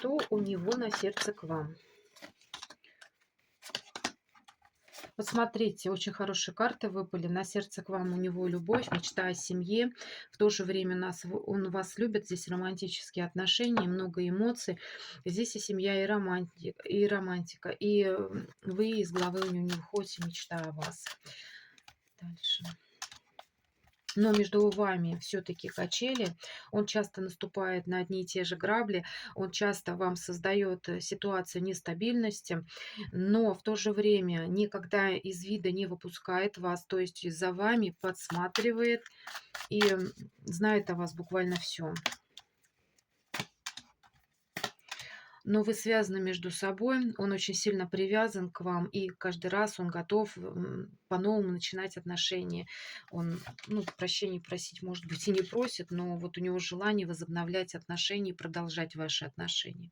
Что у него на сердце к вам? Вот смотрите, очень хорошие карты выпали. На сердце к вам у него любовь, мечта о семье. В то же время он вас любит. Здесь романтические отношения, много эмоций. Здесь и семья, и романтика. И вы из головы у него не выходите, мечта о вас. Дальше. Но между вами все-таки качели. Он часто наступает на одни и те же грабли. Он часто вам создает ситуацию нестабильности, но в то же время никогда из вида не выпускает вас, то есть за вами подсматривает и знает о вас буквально все. Но вы связаны между собой, он очень сильно привязан к вам, и каждый раз он готов по-новому начинать отношения. Он, ну, прощения просить, может быть, и не просит, но вот у него желание возобновлять отношения и продолжать ваши отношения.